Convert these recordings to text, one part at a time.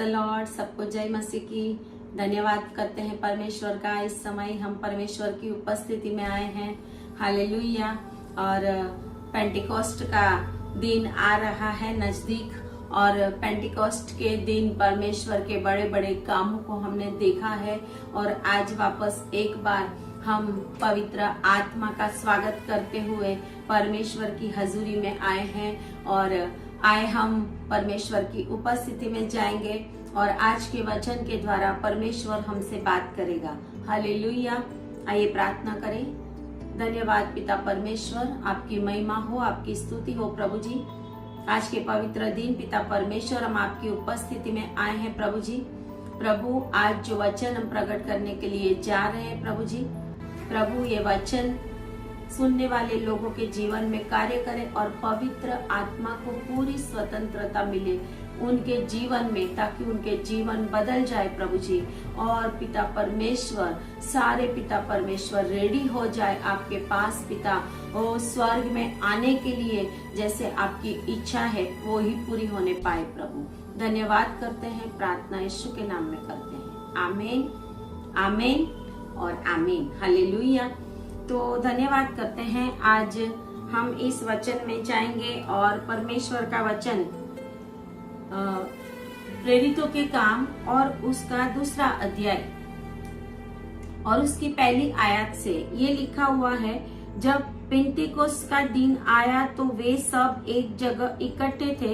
The Lord. सबको जय मसीह की। धन्यवाद करते हैं परमेश्वर का। इस समय हम परमेश्वर की उपस्थिति में आए हैं। हालेलुया। और पेंटिकोस्ट का दिन आ रहा है नजदीक, और पेंटिकोस्ट के दिन परमेश्वर के बड़े बड़े कामों को हमने देखा है। और आज वापस एक बार हम पवित्र आत्मा का स्वागत करते हुए परमेश्वर की हजूरी में आए हैं, और हम परमेश्वर की उपस्थिति में जाएंगे और आज के वचन के द्वारा परमेश्वर हमसे बात करेगा। हालेलुया। आइए प्रार्थना करें। धन्यवाद पिता परमेश्वर, आपकी महिमा हो, आपकी स्तुति हो प्रभु जी। आज के पवित्र दिन पिता परमेश्वर हम आपकी उपस्थिति में आए हैं प्रभु जी। प्रभु आज जो वचन हम प्रकट करने के लिए जा रहे हैं प्रभु जी, प्रभु ये वचन सुनने वाले लोगों के जीवन में कार्य करे और पवित्र आत्मा को पूरी स्वतंत्रता मिले उनके जीवन में, ताकि उनके जीवन बदल जाए प्रभु जी। और पिता परमेश्वर, सारे पिता परमेश्वर रेडी हो जाए आपके पास पिता, वो स्वर्ग में आने के लिए जैसे आपकी इच्छा है वो ही पूरी होने पाए प्रभु। धन्यवाद करते हैं, प्रार्थना यीशु के नाम में करते हैं। आमीन, आमीन और आमीन। हालेलुया। तो धन्यवाद करते हैं। आज हम इस वचन में जाएंगे और परमेश्वर का वचन प्रेरितों के काम और उसका दूसरा अध्याय और उसकी पहली आयत से ये लिखा हुआ है। जब पेंटिकोस्त का दिन आया तो वे सब एक जगह इकट्ठे थे।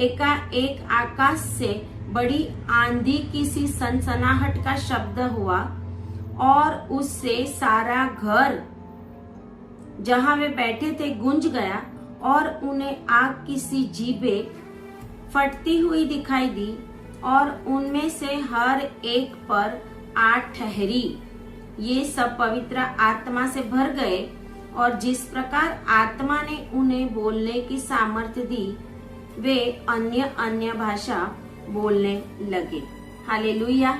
एकाएक आकाश से बड़ी आंधी की सी सनसनाहट का शब्द हुआ और उससे सारा घर जहां वे बैठे थे गूंज गया, और उन्हें आग की सी जीभें फटती हुई दिखाई दी, और उनमें से हर एक पर आग ठहरी। ये सब पवित्र आत्मा से भर गए, और जिस प्रकार आत्मा ने उन्हें बोलने की सामर्थ्य दी वे अन्य अन्य भाषा बोलने लगे। हालेलुया।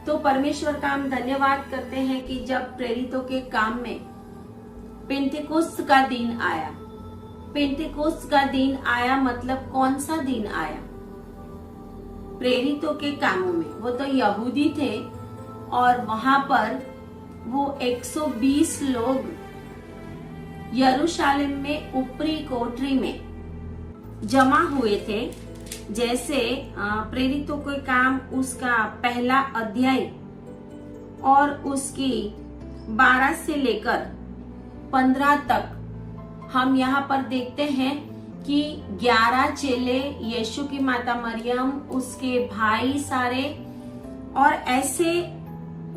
तो परमेश्वर का हम धन्यवाद करते हैं कि जब प्रेरितों के काम में पेंटिकोस्त का दिन आया। पेंटिकोस्त का दिन आया मतलब कौन सा दिन आया? प्रेरितों के कामों में वो तो यहूदी थे, और वहां पर वो 120 लोग यरूशलेम में ऊपरी कोठरी में जमा हुए थे। जैसे प्रेरितों के काम उसका पहला अध्याय और उसकी 12 से लेकर 15 तक हम यहाँ पर देखते हैं कि 11 चेले, यीशु की माता मरियम, उसके भाई सारे, और ऐसे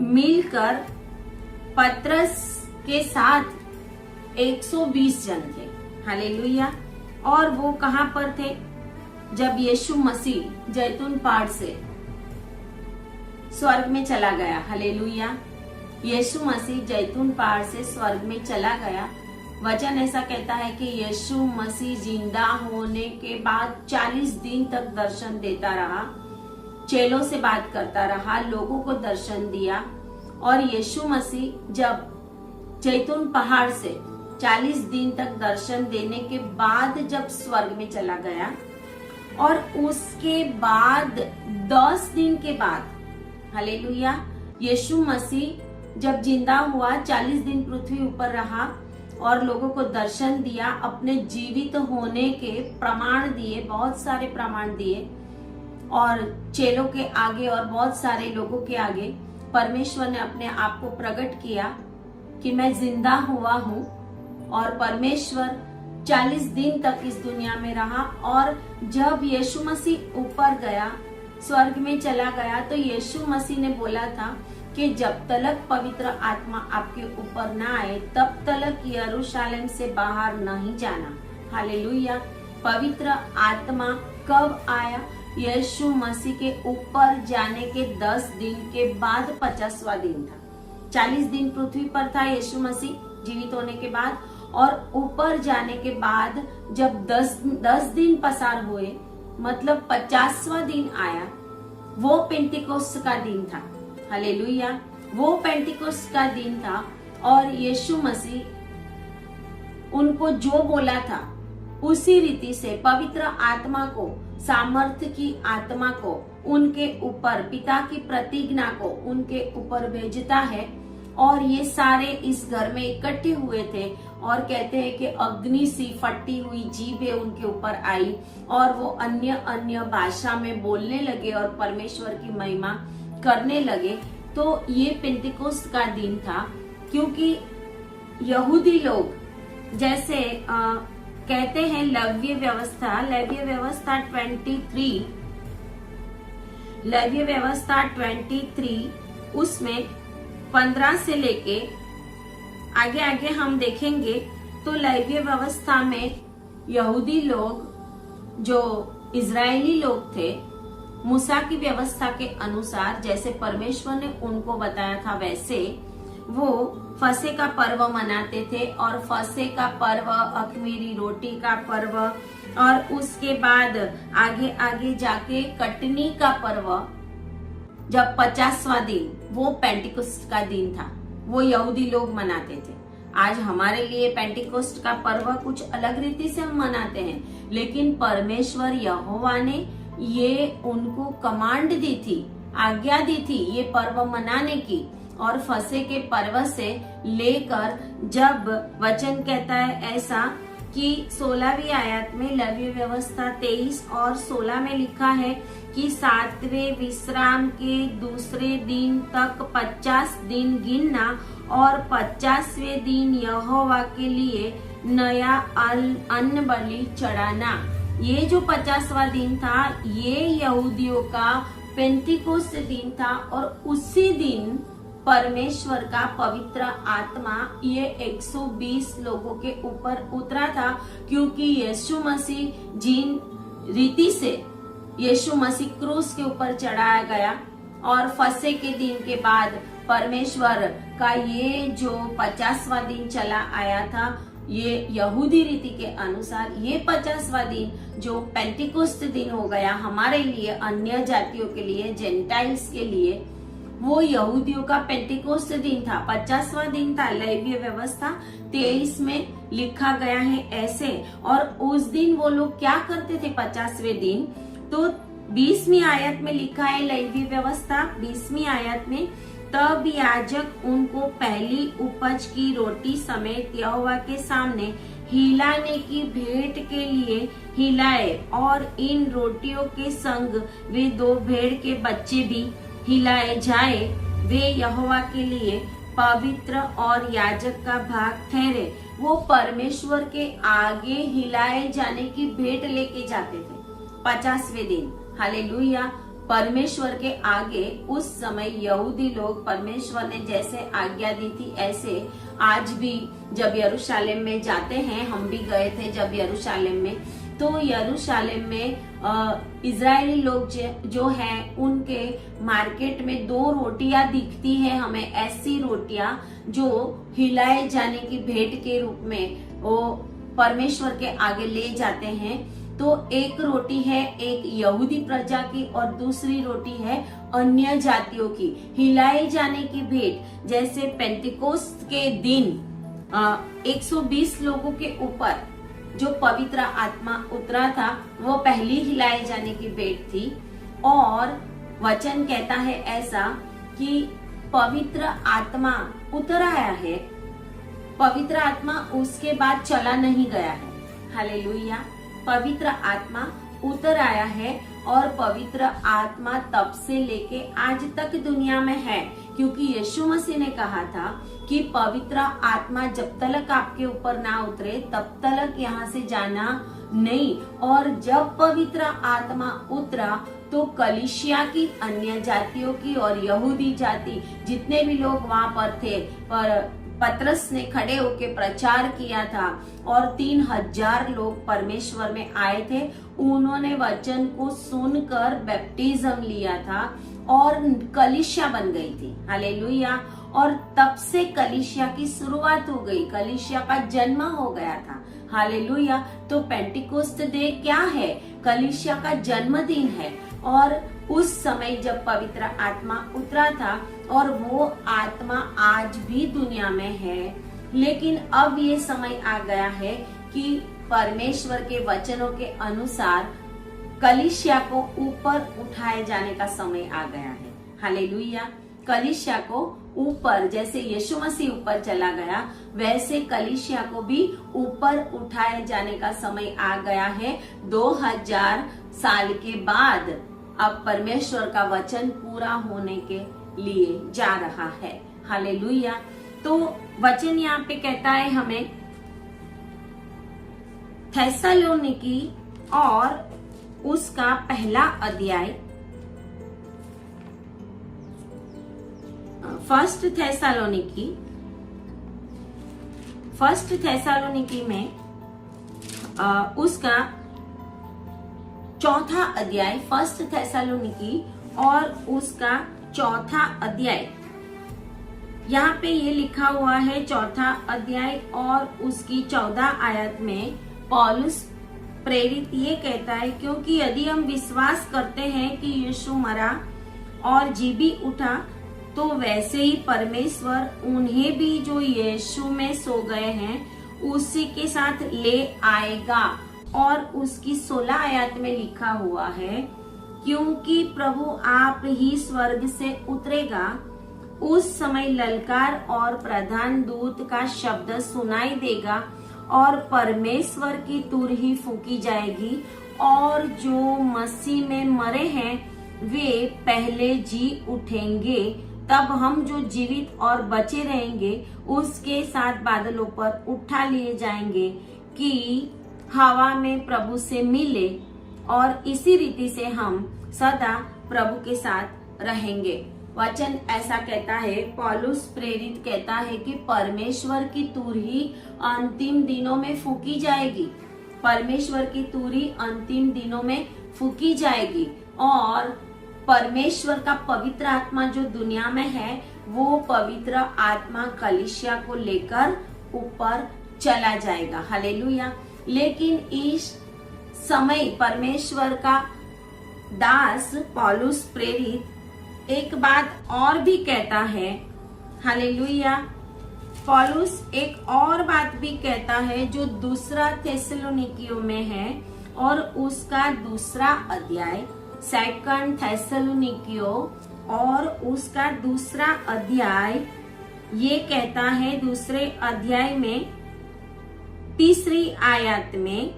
मिलकर पतरस के साथ 120 जन थे। हालेलुया। और वो कहां पर थे? जब यीशु मसीह जैतून पहाड़ से स्वर्ग में चला गया। हालेलुया। यीशु मसीह जैतून पहाड़ से स्वर्ग में चला गया। वचन ऐसा कहता है कि यीशु मसीह जिंदा होने के बाद 40 दिन तक दर्शन देता रहा, चेलों से बात करता रहा, लोगों को दर्शन दिया। और यीशु मसीह जब जैतून पहाड़ से 40 दिन तक दर्शन देने के बाद जब स्वर्ग में चला गया, और उसके बाद 10 दिन के बाद, हालेलुया, यीशु मसीह जब जिंदा हुआ, 40 दिन पृथ्वी ऊपर रहा और लोगों को दर्शन दिया, अपने जीवित होने के प्रमाण दिए, बहुत सारे प्रमाण दिए, और चेलों के आगे और बहुत सारे लोगों के आगे परमेश्वर ने अपने आप को प्रकट किया कि मैं जिंदा हुआ हूँ। और परमेश्वर 40 दिन तक इस दुनिया में रहा। और जब यीशु मसीह ऊपर गया, स्वर्ग में चला गया, तो यीशु मसीह ने बोला था कि जब तक पवित्र आत्मा आपके ऊपर ना आए तब तक यरूशलेम से बाहर नहीं जाना। हालेलुया। पवित्र आत्मा कब आया? यीशु मसीह के ऊपर जाने के 10 दिन के बाद 50वां दिन था। 40 दिन पृथ्वी पर था यीशु मसीह जीवित होने के बाद, और ऊपर जाने के बाद जब 10 दिन पसार हुए, मतलब 50वां दिन आया, वो पेंटिकोस्त का दिन था। हालेलुया। वो पेंटिकोस्त का दिन था, और यीशु मसीह उनको जो बोला था उसी रीति से पवित्र आत्मा को सामर्थ्य की आत्मा को उनके ऊपर, पिता की प्रतिज्ञा को उनके ऊपर भेजता है। और ये सारे इस घर में इकट्ठे हुए थे और कहते हैं कि अग्नि सी फटी हुई जीभें उनके ऊपर आई और वो अन्य अन्य भाषा में बोलने लगे और परमेश्वर की महिमा करने लगे। तो ये पेंटिकोस्ट का दिन था, क्योंकि यहूदी लोग जैसे कहते हैं लेवीय व्यवस्था 23 उसमें 15 से लेके आगे हम देखेंगे तो लेवीय व्यवस्था में यहूदी लोग जो इजरायली लोग थे, मूसा की व्यवस्था के अनुसार जैसे परमेश्वर ने उनको बताया था वैसे वो फसे का पर्व मनाते थे। और फसे का पर्व, अखमीरी रोटी का पर्व, और उसके बाद आगे जाके कटनी का पर्व, जब 50वां दिन, वो पेंटिकोस्ट का दिन था, वो यहूदी लोग मनाते थे। आज हमारे लिए पेंटिकोस्ट का पर्व कुछ अलग रीति से हम मनाते हैं, लेकिन परमेश्वर यहोवा ने ये उनको कमांड दी थी, आज्ञा दी थी ये पर्व मनाने की। और फसे के पर्व से लेकर जब वचन कहता है ऐसा कि 16वीं आयत में लेवीय व्यवस्था 23 और 16 में लिखा है कि 7वें विश्राम के दूसरे दिन तक 50 दिन गिनना और 50वें दिन यहोवा के लिए नया अन्न बलि चढ़ाना। ये जो 50वां दिन था ये यहूदियों का पेंटिकोस्ट दिन था। और उसी दिन परमेश्वर का पवित्र आत्मा ये 120 लोगों के ऊपर उतरा था, क्योंकि यीशु मसीह जिन रीति से यीशु मसीह क्रूस के ऊपर चढ़ाया गया और फसे के दिन के बाद परमेश्वर का ये जो 50वां दिन चला आया था, ये यहूदी रीति के अनुसार ये 50वां दिन जो पेंटिकोस्ट दिन हो गया हमारे लिए, अन्य जातियों के लिए, जेंटाइल्स के लिए, वो यहूदियों का पेंटिकोस्ट दिन था, 50वां दिन था। लेवीय व्यवस्था 23 में लिखा गया है ऐसे। और उस दिन वो लोग क्या करते थे 50वें दिन, तो 20वीं आयत में लिखा है लेवीय व्यवस्था 20वीं आयत में, तब याजक उनको पहली उपज की रोटी समेत यहोवा के सामने हिलाने की भेंट के लिए हिलाए, और इन रोटियों के संग वे 2 भेड़ के बच्चे भी हिलाए जाए, वे यहोवा के लिए पवित्र और याजक का भाग ठहरे। वो परमेश्वर के आगे हिलाए जाने की भेंट लेके जाते थे 50वें दिन। हालेलुया। परमेश्वर के आगे उस समय यहूदी लोग परमेश्वर ने जैसे आज्ञा दी थी ऐसे आज भी जब यरूशलेम में जाते हैं, हम भी गए थे जब यरूशलेम में, तो यरूशलेम में इजरायली लोग जो हैं उनके मार्केट में 2 रोटियां दिखती है हमें, ऐसी रोटियां जो हिलाए जाने की भेंट के रूप में वो परमेश्वर के आगे ले जाते हैं। तो एक रोटी है एक यहूदी प्रजा की और दूसरी रोटी है अन्य जातियों की, हिलाए जाने की भेंट। जैसे पेंटिकोस्ट के दिन 120 लोगों के ऊपर जो पवित्र आत्मा उतरा था वो पहली हिलाए जाने की भेंट थी। और वचन कहता है ऐसा कि पवित्र आत्मा उतर आया है, पवित्र आत्मा उसके बाद चला नहीं गया है। हालेलुया। पवित्र आत्मा उतर आया है और पवित्र आत्मा तब से लेके आज तक दुनिया में है, क्योंकि यीशु मसीह ने कहा था कि पवित्र आत्मा जब तक आपके ऊपर ना उतरे तब तक यहाँ से जाना नहीं। और जब पवित्र आत्मा उतरा तो कलीसिया की, अन्य जातियों की और यहूदी जाति जितने भी लोग वहां पर थे, पर पतरस ने खड़े होकर प्रचार किया था और 3000 लोग परमेश्वर में आए थे। उन्होंने वचन को सुनकर बैप्टिज्म लिया था और कलीसिया बन गई थी। हालेलुया। और तब से कलीसिया की शुरुआत हो गई, कलीसिया का जन्म हो गया था। हालेलुया। तो पेंटिकोस्ट डे क्या है? कलीसिया का जन्मदिन है। और उस समय जब पवित्र आत्मा उतरा था और वो आत्मा आज भी दुनिया में है, लेकिन अब ये समय आ गया है कि परमेश्वर के वचनों के अनुसार कलीसिया को ऊपर उठाए जाने का समय आ गया है। हालेलुया। कलीसिया को ऊपर, जैसे यीशु मसीह ऊपर चला गया, वैसे कलीसिया को भी ऊपर उठाए जाने का समय आ गया है। 2000 साल के बाद अब परमेश्वर का वचन पूरा होने के लिए जा रहा है। हालेलुया। तो वचन यहाँ पे कहता है हमें थेसलोनिकी और उसका पहला अध्याय, फर्स्ट थेसलोनिकी में उसका चौथा अध्याय, फर्स्ट थेसलोनिकी और उसका चौथा अध्याय, यहाँ पे ये लिखा हुआ है चौथा अध्याय और उसकी 14 आयत में पौलुस प्रेरित ये कहता है, क्योंकि यदि हम विश्वास करते हैं कि यीशु मरा और जी भी उठा, तो वैसे ही परमेश्वर उन्हें भी जो यीशु में सो गए हैं उसी के साथ ले आएगा। और उसकी 16 आयत में लिखा हुआ है, क्योंकि प्रभु आप ही स्वर्ग से उतरेगा, उस समय ललकार और प्रधान दूत का शब्द सुनाई देगा और परमेश्वर की तुरही फूकी जाएगी और जो मसीह में मरे हैं वे पहले जी उठेंगे। तब हम जो जीवित और बचे रहेंगे उसके साथ बादलों पर उठा लिए जाएंगे कि हवा में प्रभु से मिले और इसी रीति से हम सदा प्रभु के साथ रहेंगे। वचन ऐसा कहता है, पौलुस प्रेरित कहता है कि परमेश्वर की तुरही अंतिम दिनों में फूकी जाएगी। परमेश्वर की तुरही अंतिम दिनों में फूकी जाएगी और परमेश्वर का पवित्र आत्मा जो दुनिया में है, वो पवित्र आत्मा कलीसिया को लेकर ऊपर चला जाएगा। हालेलुया। लेकिन इस समय परमेश्वर का दास पौलुस प्रेरित एक बात और भी कहता है। हालेलुया। पौलुस एक और बात भी कहता है जो दूसरा थेसलोनिकियों में है और उसका दूसरा अध्याय, सेकंड थेसलोनिकियों और उसका दूसरा अध्याय ये कहता है, दूसरे अध्याय में तीसरी आयत में,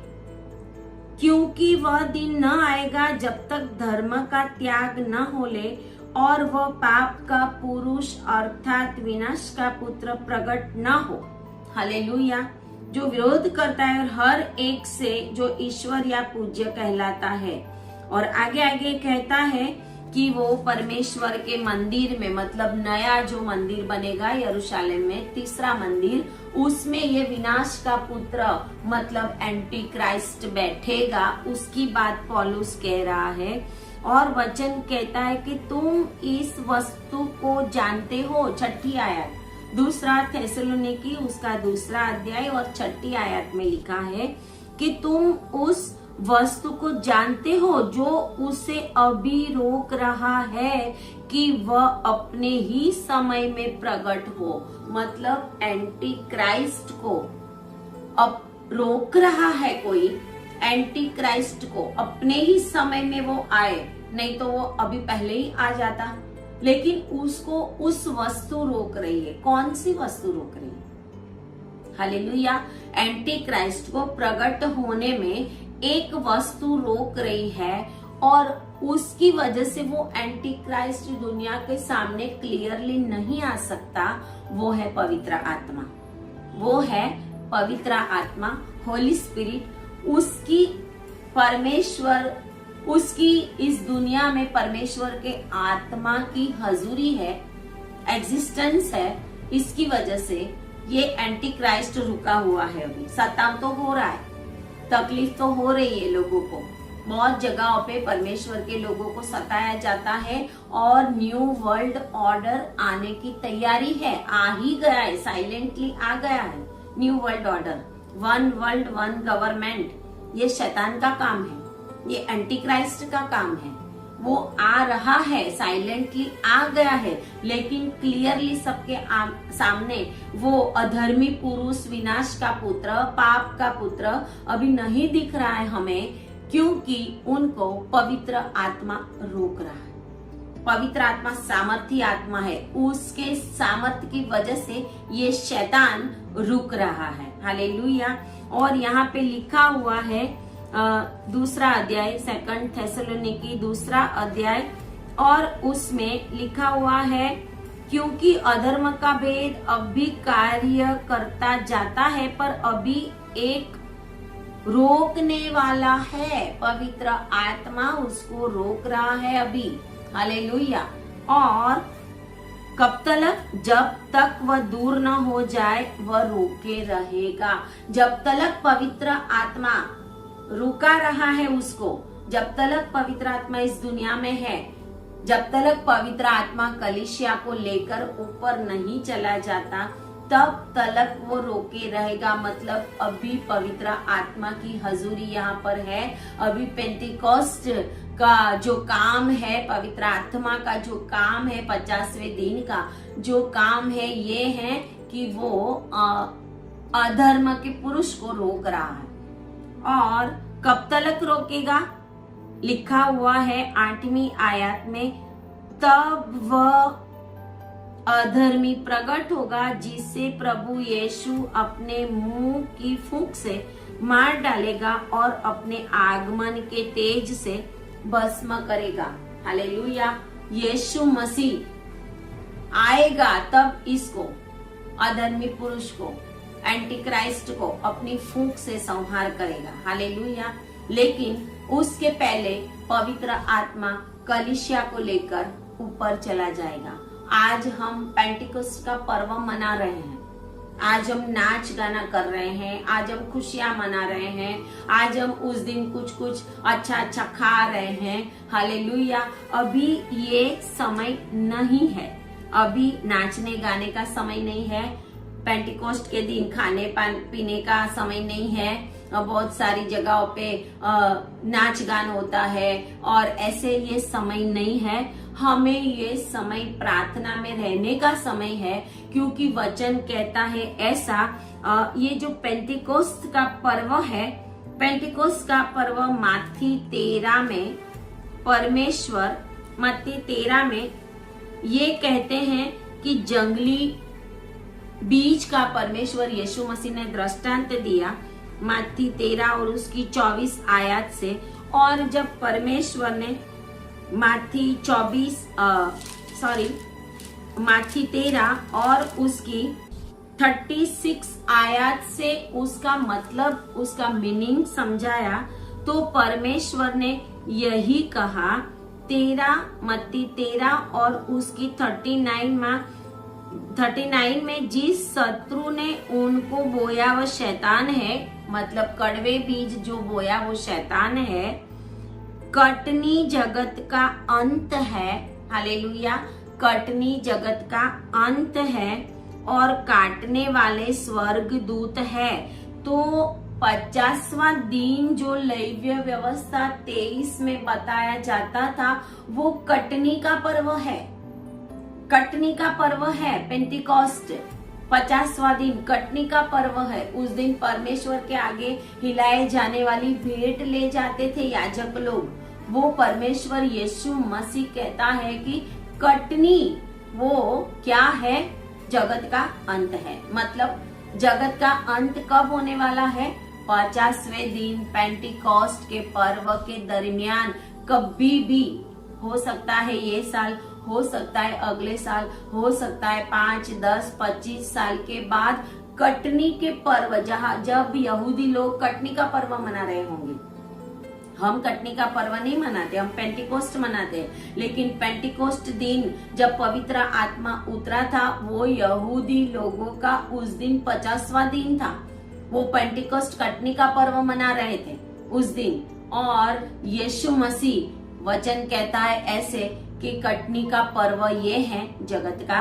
क्योंकि वह दिन न आएगा जब तक धर्म का त्याग न हो ले और वह पाप का पुरुष अर्थात विनाश का पुत्र प्रकट न हो। हालेलुया। जो विरोध करता है और हर एक से जो ईश्वर या पूज्य कहलाता है। और आगे आगे कहता है कि वो परमेश्वर के मंदिर में, मतलब नया जो मंदिर बनेगा यरूशलेम में, तीसरा मंदिर, उसमें ये विनाश का पुत्र मतलब एंटी क्राइस्ट बैठेगा। उसकी बात पौलुस कह रहा है और वचन कहता है कि तुम इस वस्तु को जानते हो। 6 आयत, दूसरा थेसलोनिकी उसका दूसरा अध्याय और 6 आयत में लिखा है कि तुम उस वस्तु को जानते हो जो उसे अभी रोक रहा है कि वह अपने ही समय में प्रकट हो। मतलब एंटी क्राइस्ट को अब रोक रहा है कोई, एंटी क्राइस्ट को अपने ही समय में वो आए, नहीं तो वो अभी पहले ही आ जाता। लेकिन उसको उस वस्तु रोक रही है। कौन सी वस्तु रोक रही है? हालेलुया। एंटी क्राइस्ट को प्रकट होने में एक वस्तु रोक रही है और उसकी वजह से वो एंटी क्राइस्ट दुनिया के सामने क्लियरली नहीं आ सकता। वो है पवित्र आत्मा, वो है पवित्र आत्मा, होली स्पिरिट। उसकी परमेश्वर, उसकी इस दुनिया में परमेश्वर के आत्मा की हजूरी है, एग्जिस्टेंस है। इसकी वजह से ये एंटी क्राइस्ट रुका हुआ है। अभी सताव तो हो रहा है, तकलीफ तो हो रही है लोगों को। बहुत जगहों पे परमेश्वर के लोगों को सताया जाता है और न्यू वर्ल्ड ऑर्डर आने की तैयारी है। आ ही गया है, साइलेंटली आ गया है new world order, 1 world 1 government. ये शैतान का काम है, ये एंटी क्राइस्ट का काम है। वो आ रहा है, साइलेंटली आ गया है, लेकिन क्लियरली सबके सामने वो अधर्मी पुरुष, विनाश का पुत्र, पाप का पुत्र अभी नहीं दिख रहा है हमें क्योंकि उनको पवित्र आत्मा रोक रहा है। पवित्र आत्मा सामर्थी आत्मा है, उसके सामर्थ्य की वजह से ये शैतान रुक रहा है। हालेलुया। और यहाँ पे लिखा हुआ है दूसरा अध्याय, 2 थेसलोनिकी दूसरा अध्याय, और उसमें लिखा हुआ है क्योंकि अधर्म का भेद अब भी कार्य करता जाता है, पर अभी एक रोकने वाला है। पवित्र आत्मा उसको रोक रहा है अभी। हालेलुया। और कब तक? जब तक वह दूर न हो जाए वह रोके रहेगा। जब तक पवित्र आत्मा रुका रहा है उसको, जब तक पवित्र आत्मा इस दुनिया में है, जब तक पवित्र आत्मा कलीसिया को लेकर ऊपर नहीं चला जाता, तब तक वो रोके रहेगा। मतलब अभी पवित्र आत्मा की हजूरी यहाँ पर है। अभी पेंटिकोस्ट का जो काम है, पवित्र आत्मा का जो काम है, 50वें दिन का जो काम है, ये है कि वो अधर्म के पुरुष को रोक रहा है। और कब तक रोकेगा? लिखा हुआ है 8वीं आयत में, तब वह अधर्मी प्रकट होगा जिसे प्रभु यीशु अपने मुंह की फूंक से मार डालेगा और अपने आगमन के तेज से भस्म करेगा। हालेलुया। यीशु मसीह आएगा तब इसको, अधर्मी पुरुष को, एंटी क्राइस्ट को अपनी फूंक से संहार करेगा। हालेलुया। लेकिन उसके पहले पवित्र आत्मा कलीसिया को लेकर ऊपर चला जाएगा। आज हम पेंटिकोस्ट का पर्व मना रहे हैं, आज हम नाच गाना कर रहे हैं, आज हम खुशियां मना रहे हैं, आज हम उस दिन कुछ अच्छा अच्छा खा रहे हैं। हालेलुया। अभी ये समय नहीं है, अभी नाचने गाने का समय नहीं है। पेंटिकोस्ट के दिन खाने पीने का समय नहीं है। बहुत सारी जगहों पे नाच गान होता है और ऐसे ये समय नहीं है। हमें ये समय प्रार्थना में रहने का समय है, क्योंकि वचन कहता है ऐसा। ये जो पेंटिकोस्ट का पर्व है, पेंटिकोस्ट का पर्व मत्ती 13 में, परमेश्वर मत्ती 13 में ये कहते हैं कि जंगली बीज का परमेश्वर यीशु मसीह ने दृष्टांत दिया, मत्ती 13 और उसकी 24 आयत से। और जब परमेश्वर ने मत्ती 13 और उसकी 36 आयत से उसका मतलब, उसका मीनिंग समझाया, तो परमेश्वर ने यही कहा, मत्ती 13 और उसकी 39 में जिस शत्रु ने उनको बोया वह शैतान है, मतलब कड़वे बीज जो बोया वो शैतान है। कटनी जगत का अंत है। हालेलुया। कटनी जगत का अंत है और काटने वाले स्वर्ग दूत है। तो 50वां दिन जो लेवीय व्यवस्था 23 में बताया जाता था, वो कटनी का पर्व है। कटनी का पर्व है पेंटिकोस्ट। 50वां दिन कटनी का पर्व है। उस दिन परमेश्वर के आगे हिलाए जाने वाली भेंट ले जाते थे याजक लोग। वो परमेश्वर यीशु मसीह कहता है कि कटनी वो क्या है? जगत का अंत है। मतलब जगत का अंत कब होने वाला है? 50वें दिन पेंटिकोस्ट के पर्व के दरमियान। कभी भी हो सकता है, ये साल हो सकता है, अगले साल हो सकता है, 5, 10, 25 साल के बाद कटनी के पर्व, जब यहूदी लोग कटनी का पर्व मना रहे होंगे। हम कटनी का पर्व नहीं मनाते, हम पेंटिकोस्ट मनाते हैं। लेकिन पेंटिकोस्ट दिन जब पवित्र आत्मा उतरा था, वो यहूदी लोगों का उस दिन 50वां दिन था। वो पेंटिकोस्ट कटनी का पर्व मना रहे थे उस दिन। और यीशु मसीह वचन कहता है ऐसे कि कटनी का पर्व ये है, जगत का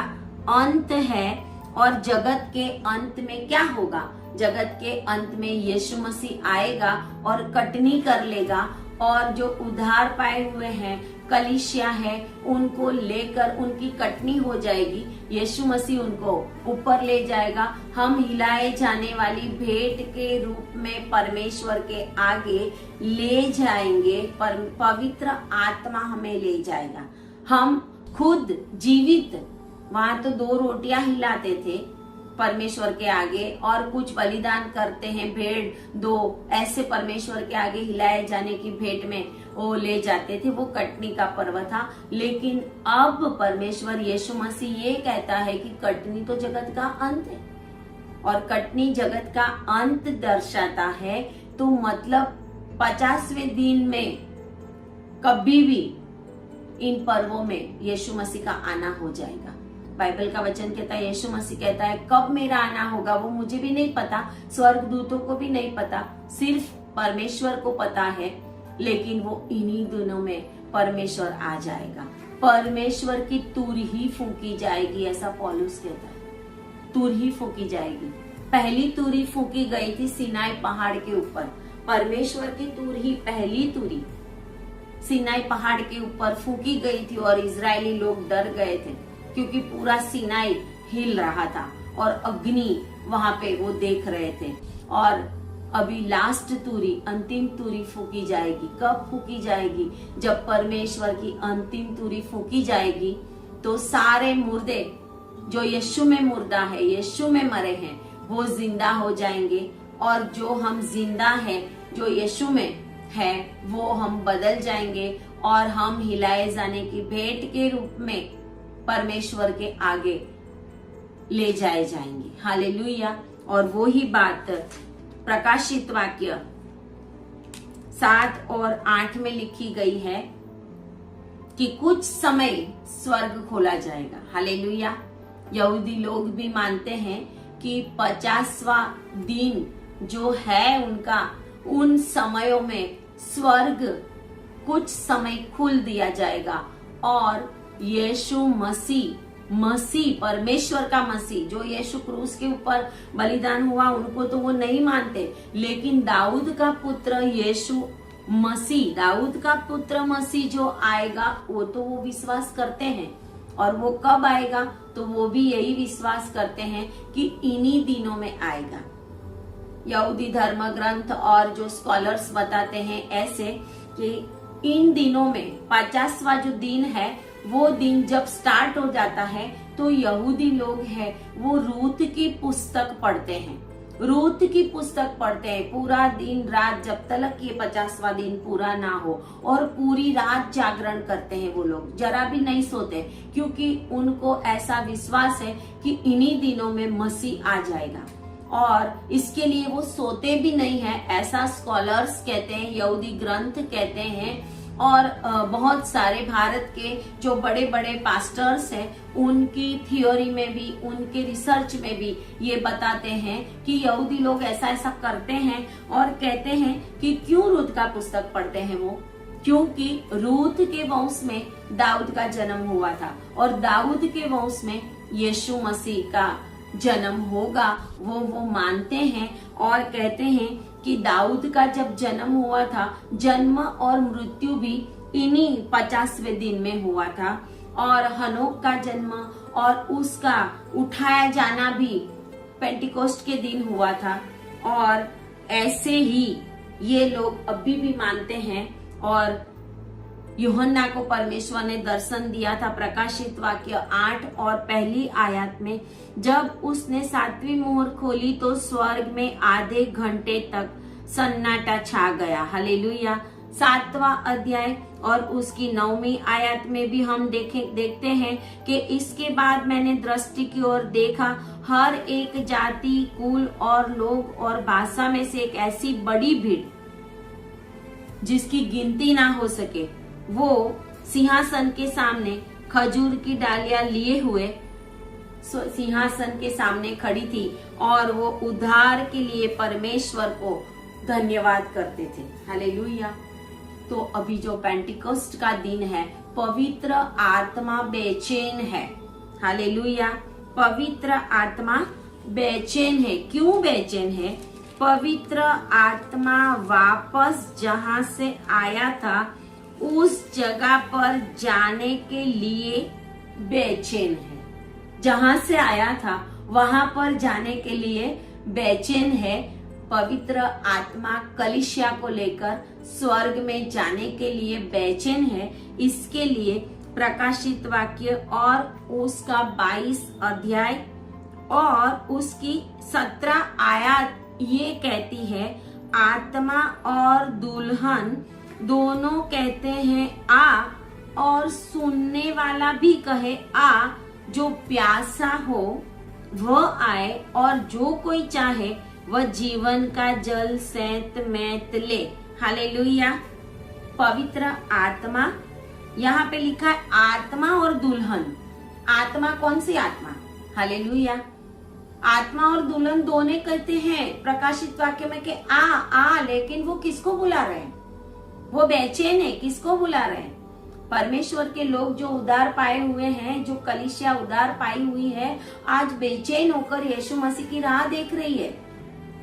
अंत है। और जगत के अंत में क्या होगा? जगत के अंत में यीशु मसीह आएगा और कटनी कर लेगा, और जो उद्धार पाए हुए हैं, कलीसिया है उनको लेकर उनकी कटनी हो जाएगी। यीशु मसीह उनको ऊपर ले जाएगा। हम हिलाए जाने वाली भेंट के रूप में परमेश्वर के आगे ले जाएंगे। पवित्र आत्मा हमें ले जाएगा। हम खुद जीवित, वहां तो 2 रोटियां हिलाते थे परमेश्वर के आगे और कुछ बलिदान करते हैं, भेड़ 2 ऐसे परमेश्वर के आगे हिलाए जाने की भेंट में वो ले जाते थे। वो कटनी का पर्व था। लेकिन अब परमेश्वर यीशु मसीह ये कहता है कि कटनी तो जगत का अंत है और कटनी जगत का अंत दर्शाता है। तो मतलब 50वें दिन में कभी भी इन पर्वों में यीशु मसीह का आना हो जाएगा। बाइबल का वचन कहता है, यीशु मसीह कहता है कब मेरा आना होगा वो मुझे भी नहीं पता, स्वर्गदूतों को भी नहीं पता, सिर्फ परमेश्वर को पता है। लेकिन वो इन्हीं दिनों में परमेश्वर आ जाएगा। परमेश्वर की तूर ही फूंकी जाएगी, ऐसा पौलुस कहता है। तूर ही फूंकी जाएगी। पहली तूरी फूंकी गई थी सीनाई पहाड़ के ऊपर। परमेश्वर की तूर ही, पहली तूरी सीनाई पहाड़ के ऊपर फूंकी गई थी और इजरायली लोग डर गए थे क्योंकि पूरा सीनाई हिल रहा था और अग्नि वहां पे वो देख रहे थे। और अभी लास्ट तूरी, अंतिम तूरी फूंकी जाएगी। कब फूंकी जाएगी? जब परमेश्वर की अंतिम तूरी फूंकी जाएगी तो सारे मुर्दे जो यीशु में मुर्दा है, यीशु में मरे हैं, वो जिंदा हो जाएंगे। और जो हम जिंदा हैं, जो यीशु में है, वो हम बदल जाएंगे और हम हिलाए जाने की भेंट के रूप में परमेश्वर के आगे ले जाए जाएंगे। हालेलुया। और वो ही बात प्रकाशित वाक्य 7 और 8 में लिखी गई है कि कुछ समय स्वर्ग खोला जाएगा। हालेलुया। यहूदी लोग भी मानते हैं कि 50वां दिन जो है उनका, उन समयों में स्वर्ग कुछ समय खुल दिया जाएगा और यीशु मसीह परमेश्वर का मसीह, जो यीशु क्रूस के ऊपर बलिदान हुआ, उनको तो वो नहीं मानते। लेकिन दाऊद का पुत्र यीशु मसीह, दाऊद का पुत्र मसीह जो आएगा वो तो वो विश्वास करते हैं। और वो कब आएगा? तो वो भी यही विश्वास करते हैं कि इन्हीं दिनों में आएगा। यहूदी धर्म ग्रंथ और जो स्कॉलर्स बताते हैं ऐसे कि इन दिनों में 50वां जो दिन है, वो दिन जब स्टार्ट हो जाता है तो यहूदी लोग हैं वो रूत की पुस्तक पढ़ते हैं। रूत की पुस्तक पढ़ते हैं पूरा दिन रात, जब तक ये 50वां दिन पूरा ना हो। और पूरी रात जागरण करते हैं वो लोग, जरा भी नहीं सोते, क्योंकि उनको ऐसा विश्वास है कि इन्हीं दिनों में मसीह आ जाएगा। और इसके लिए वो सोते भी नहीं है, ऐसा स्कॉलर्स कहते हैं, यहूदी ग्रंथ कहते हैं। और बहुत सारे भारत के जो बड़े बड़े पास्टर्स हैं उनकी थियोरी में भी, उनके रिसर्च में भी ये बताते हैं कि यहूदी लोग ऐसा ऐसा करते हैं और कहते हैं कि क्यों रूत का पुस्तक पढ़ते हैं वो, क्योंकि रूत के वंश में दाऊद का जन्म हुआ था और दाऊद के वंश में यीशु मसीह का जन्म होगा। वो मानते हैं और कहते हैं कि दाऊद का जब जन्म हुआ था, जन्म और मृत्यु भी इन्हीं 50वें दिन में हुआ था। और हनोक का जन्म और उसका उठाया जाना भी पेंटिकोस्ट के दिन हुआ था। और ऐसे ही ये लोग अभी भी मानते हैं। और यूहन्ना को परमेश्वर ने दर्शन दिया था, प्रकाशित वाक्य 8 और पहली आयत में, जब उसने 7वीं मोहर खोली तो स्वर्ग में आधे घंटे तक सन्नाटा छा गया। हालेलुया। 7वां अध्याय और उसकी 9वीं आयत में भी हम देखते हैं कि इसके बाद मैंने दृष्टि की ओर देखा, हर एक जाति, कुल और लोग और भाषा में से एक ऐसी बड़ी भीड़ जिसकी गिनती ना हो सके, वो सिंहासन के सामने खजूर की डालियां लिए हुए सिंहासन के सामने खड़ी थी और वो उद्धार के लिए परमेश्वर को धन्यवाद करते थे। हालेलुया। तो अभी जो पेंटिकोस्ट का दिन है, पवित्र आत्मा बेचैन है। हालेलुया। पवित्र आत्मा बेचैन है। क्यों बेचैन है? पवित्र आत्मा वापस जहां से आया था उस जगह पर जाने के लिए बेचैन है। जहां से आया था वहां पर जाने के लिए बेचैन है। पवित्र आत्मा कलीसिया को लेकर स्वर्ग में जाने के लिए बेचैन है। इसके लिए प्रकाशित वाक्य और उसका 22 अध्याय और उसकी 17 आयत ये कहती है, आत्मा और दुल्हन दोनों कहते हैं आ, और सुनने वाला भी कहे आ। जो प्यासा हो वह आए, और जो कोई चाहे वह जीवन का जल सैत मैत ले। हालेलुया। पवित्र आत्मा, यहाँ पे लिखा है आत्मा और दुल्हन। आत्मा कौन सी आत्मा? हालेलुया। आत्मा और दुल्हन दोनों कहते हैं प्रकाशित वाक्य में कि आ, लेकिन वो किसको बुला रहे हैं? वो बेचैन है। किसको बुला रहे हैं? परमेश्वर के लोग जो उद्धार पाए हुए हैं, जो कलीसिया उद्धार पाई हुई है, आज बेचैन होकर यीशु मसीह की राह देख रही है।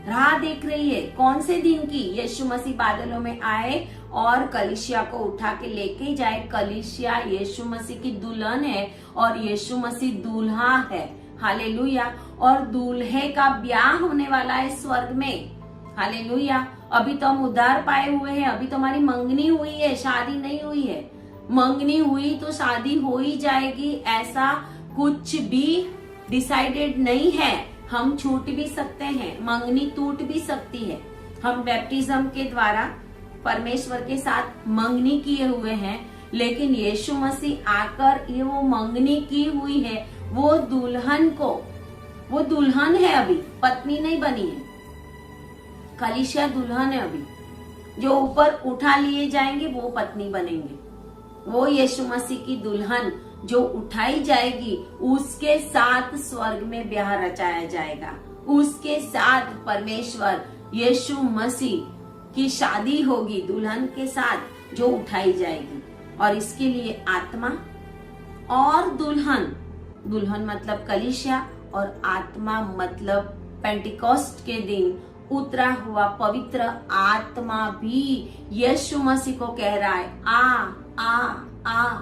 राह देख रही है कौन से दिन की? यीशु मसीह बादलों में आए और कलीसिया को उठा के लेके जाए। कलीसिया यीशु मसीह की दुल्हन है और यीशु मसीह दूल्हा है। हालेलुया। और दूल्हे का ब्याह होने वाला है स्वर्ग में। हालेलुया। अभी तो हम उद्धार पाए हुए हैं, अभी तो हमारी मंगनी हुई है, शादी नहीं हुई है। मंगनी हुई तो शादी हो ही जाएगी, ऐसा कुछ भी डिसाइडेड नहीं है। हम छूट भी सकते हैं, मंगनी टूट भी सकती है। हम बैप्टिज्म के द्वारा परमेश्वर के साथ मंगनी किए हुए हैं, लेकिन यीशु मसीह आकर ये वो मंगनी की हुई है, वो दुल्हन को, वो दुल्हन है, अभी पत्नी नहीं बनी है। कलीसिया दुल्हन है अभी। जो ऊपर उठा लिए जाएंगे वो पत्नी बनेंगे। वो यीशु मसीह की दुल्हन जो उठाई जाएगी, उसके साथ स्वर्ग में ब्याह रचाया जाएगा। उसके साथ परमेश्वर यीशु मसीह की शादी होगी दुल्हन के साथ जो उठाई जाएगी। और इसके लिए आत्मा और दुल्हन, दुल्हन मतलब कलीसिया और आत्मा मतलब पेंटिकोस्ट के दिन उतरा हुआ पवित्र आत्मा भी यीशु मसीह को कह रहा है, आ।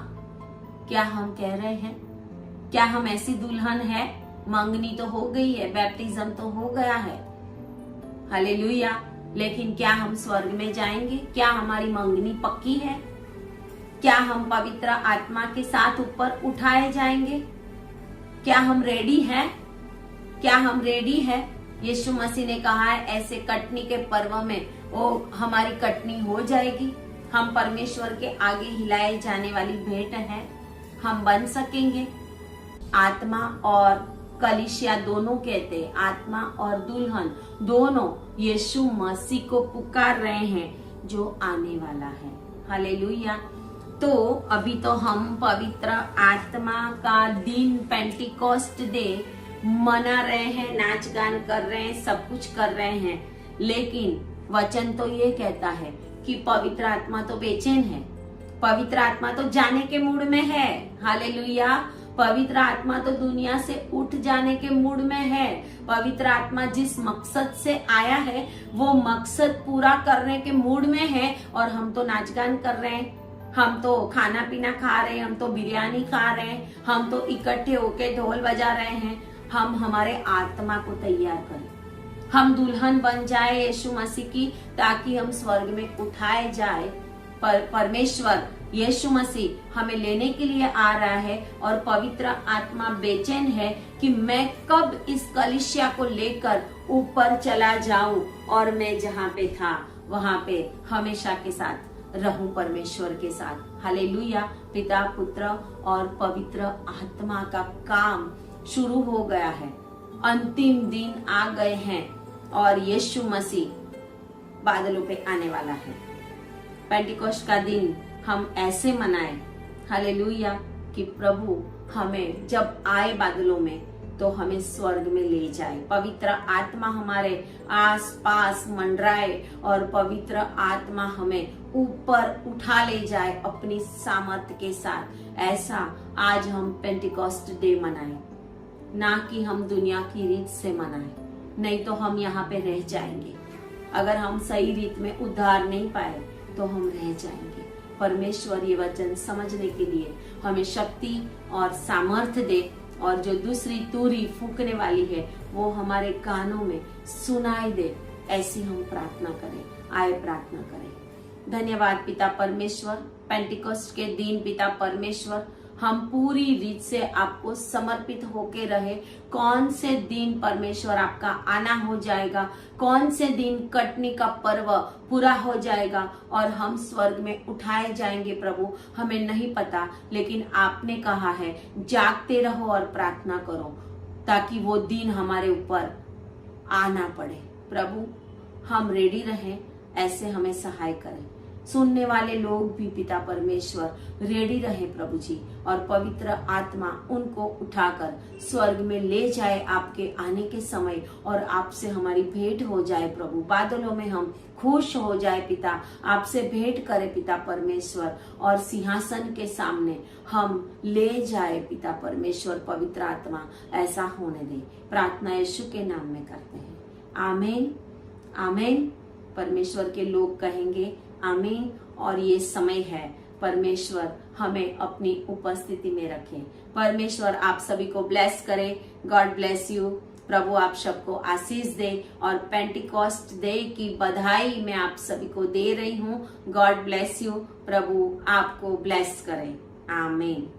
क्या हम कह रहे हैं? क्या हम ऐसी दुल्हन है? मंगनी तो हो गई है, बैप्टिज्म तो हो गया है। हालेलुया। लेकिन क्या हम स्वर्ग में जाएंगे? क्या हमारी मंगनी पक्की है? क्या हम पवित्र आत्मा के साथ ऊपर उठाए जाएंगे? क्या हम रेडी हैं? क्या हम रेडी हैं? यीशु मसीह ने कहा है ऐसे कटनी के पर्व में वो हमारी कटनी हो जाएगी। हम परमेश्वर के आगे हिलाए जाने वाली भेंट हैं। हम बन सकेंगे। आत्मा और कलीसिया दोनों कहते हैं, आत्मा और दुल्हन दोनों यीशु मसीह को पुकार रहे हैं जो आने वाला है। हालेलुया। तो अभी तो हम पवित्र आत्मा का दिन पेंटिकोस्ट डे मना रहे हैं, नाच गान कर रहे हैं, सब कुछ कर रहे हैं, लेकिन वचन तो ये कहता है कि पवित्र आत्मा तो बेचैन है। पवित्र आत्मा तो जाने के मूड में है। हालेलुया। पवित्र आत्मा तो दुनिया से उठ जाने के मूड में है। पवित्र आत्मा जिस मकसद से आया है वो मकसद पूरा करने के मूड में है। और हम तो नाच गान कर रहे हैं, हम तो खाना पीना खा रहे हैं, हम तो बिरयानी खा रहे हैं, हम तो इकट्ठे होके ढोल बजा रहे हैं। हम हमारे आत्मा को तैयार करें, हम दुल्हन बन जाए यीशु मसीह की, ताकि हम स्वर्ग में उठाए जाए। परमेश्वर यीशु मसीह हमें लेने के लिए आ रहा है और पवित्र आत्मा बेचैन है कि मैं कब इस कलीसिया को लेकर ऊपर चला जाऊं और मैं जहां पे था वहां पे हमेशा के साथ रहूं परमेश्वर के साथ। हालेलुया। पिता, पुत्र और पवित्र आत्मा का काम शुरू हो गया है। अंतिम दिन आ गए हैं और यीशु मसीह बादलों पे आने वाला है। पेंटिकोस्ट का दिन हम ऐसे मनाएं, हालेलुया, कि प्रभु हमें जब आए बादलों में तो हमें स्वर्ग में ले जाए। पवित्र आत्मा हमारे आस पास मंडराए और पवित्र आत्मा हमें ऊपर उठा ले जाए अपनी सामर्थ के साथ। ऐसा आज हम पेंटिकोस्ट डे मनाएं, ना कि हम दुनिया की रीत से मनाएं, नहीं तो हम यहाँ पे रह जाएंगे। अगर हम सही रीत में उद्धार नहीं पाए तो हम रह जाएंगे। परमेश्वर ये वचन समझने के लिए हमें शक्ति और सामर्थ्य दे, और जो दूसरी तूरी फूकने वाली है वो हमारे कानों में सुनाई दे। ऐसी हम प्रार्थना करें। आए प्रार्थना करें। धन्यवाद पिता परमेश्वर, पेंटिकोस्ट के दिन पिता परमेश्वर हम पूरी रीत से आपको समर्पित होके रहे। कौन से दिन परमेश्वर आपका आना हो जाएगा, कौन से दिन कटनी का पर्व पूरा हो जाएगा और हम स्वर्ग में उठाए जाएंगे प्रभु, हमें नहीं पता, लेकिन आपने कहा है जागते रहो और प्रार्थना करो ताकि वो दिन हमारे ऊपर आना पड़े। प्रभु हम रेडी रहें, ऐसे हमें सहाय करें। सुनने वाले लोग भी पिता परमेश्वर रेडी रहे प्रभु जी, और पवित्र आत्मा उनको उठाकर स्वर्ग में ले जाए आपके आने के समय, और आपसे हमारी भेंट हो जाए प्रभु। बादलों में हम खुश हो जाए पिता, आपसे भेंट करे पिता परमेश्वर, और सिंहासन के सामने हम ले जाए पिता परमेश्वर। पवित्र आत्मा ऐसा होने दे। प्रार्थना यीशु के नाम में करते हैं। आमीन आमीन। परमेश्वर के लोग कहेंगे आमीन। और ये समय है परमेश्वर हमें अपनी उपस्थिति में रखे। परमेश्वर आप सभी को ब्लेस करे। God bless you. प्रभु आप सबको आशीष दे, और पेंटिकॉस्ट डे की बधाई मैं आप सभी को दे रही हूँ। God bless you. प्रभु आपको ब्लेस करे। आमीन।